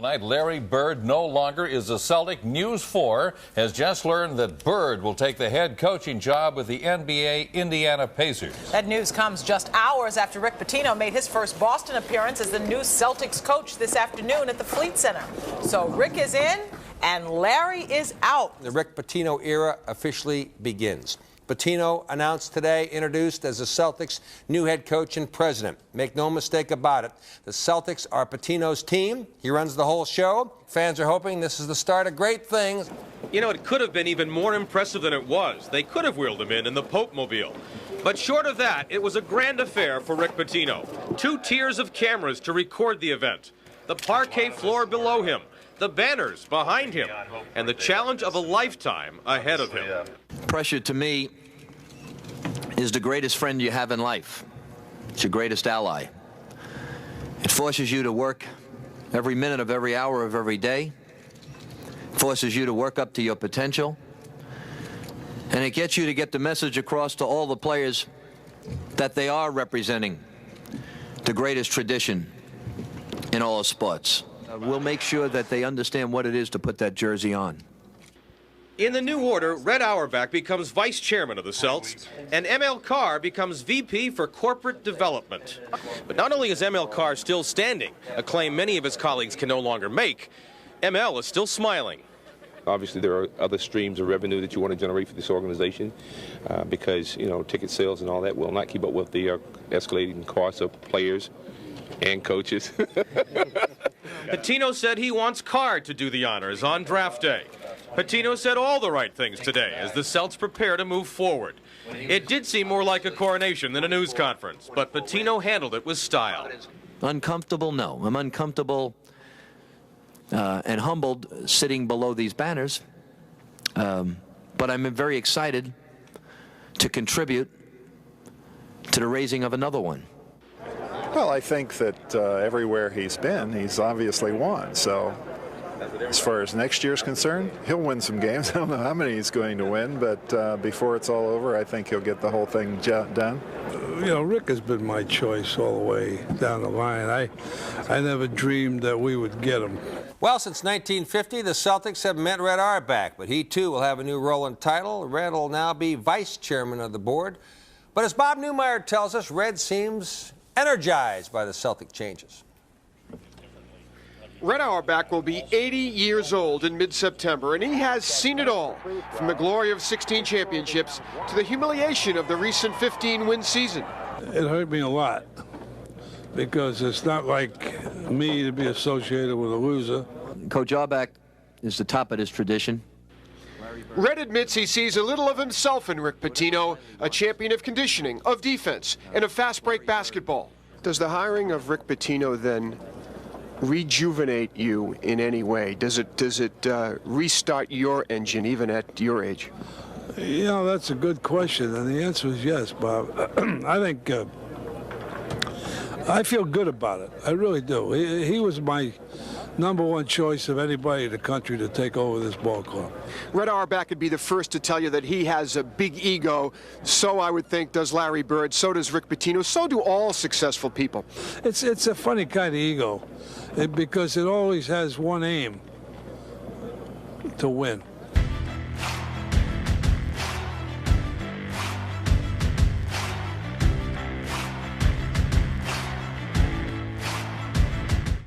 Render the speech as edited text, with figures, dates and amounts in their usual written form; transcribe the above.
Tonight, Larry Bird no longer is a Celtic. News 4 has just learned that Bird will take the head coaching job with the NBA Indiana Pacers. That news comes just hours after Rick Pitino made his first Boston appearance as the new Celtics coach this afternoon at the Fleet Center. So Rick is in and Larry is out. The Rick Pitino era officially begins. Pitino announced today, introduced as the Celtics' new head coach and president. Make no mistake about it, the Celtics are Pitino's team. He runs the whole show. Fans are hoping this is the start of great things. You know, it could have been even more impressive than it was. They could have wheeled him in the Pope-mobile. But short of that, it was a grand affair for Rick Pitino. 2 tiers of cameras to record the event. The parquet floor below him, the banners behind him, and the challenge of a lifetime ahead of him. Pressure, to me, is the greatest friend you have in life. It's your greatest ally. It forces you to work every minute of every hour of every day. It forces you to work up to your potential. And it gets you to get the message across to all the players that they are representing the greatest tradition in all of sports. We'll make sure that they understand what it is to put that jersey on. In the new order, Red Auerbach becomes vice chairman of the Celts, and ML Carr becomes VP for corporate development. But not only is ML Carr still standing, a claim many of his colleagues can no longer make, ML is still smiling. Obviously, there are other streams of revenue that you want to generate for this organization because, you know, ticket sales and all that will not keep up with the escalating costs of players and coaches. Pitino said he wants Carr to do the honors on draft day. Pitino said all the right things today as the Celts prepare to move forward. It did seem more like a coronation than a news conference, but Pitino handled it with style. Uncomfortable? No. I'm uncomfortable and humbled sitting below these banners, but I'm very excited to contribute to the raising of another one. Well, I think that everywhere he's been, he's obviously won. So as far as next year's concerned, he'll win some games. I don't know how many he's going to win, but before it's all over, I think he'll get the whole thing done. You know, Rick has been my choice all the way down the line. I never dreamed that we would get him. Well, since 1950, the Celtics have met Red Auerbach, but he too will have a new role and title. Red will now be vice chairman of the board. But as Bob Newmeyer tells us, Red seems energized by the Celtic changes. Red Auerbach will be 80 years old in mid-September, and he has seen it all, from the glory of 16 championships to the humiliation of the recent 15-win season. It hurt me a lot, because it's not like me to be associated with a loser. Coach Auerbach is the top of this tradition. Red admits he sees a little of himself in Rick Pitino, a champion of conditioning, of defense, and of fast-break basketball. Does the hiring of Rick Pitino then rejuvenate you in any way? Does it restart your engine even at your age? You know, that's a good question, and the answer is yes, Bob. I think I feel good about it. I really do. He was my #1 choice of anybody in the country to take over this ball club. Red Auerbach could be the first to tell you that he has a big ego. So I would think does Larry Bird, so does Rick Pitino, so do all successful people. It's a funny kind of ego, because it always has one aim: to win.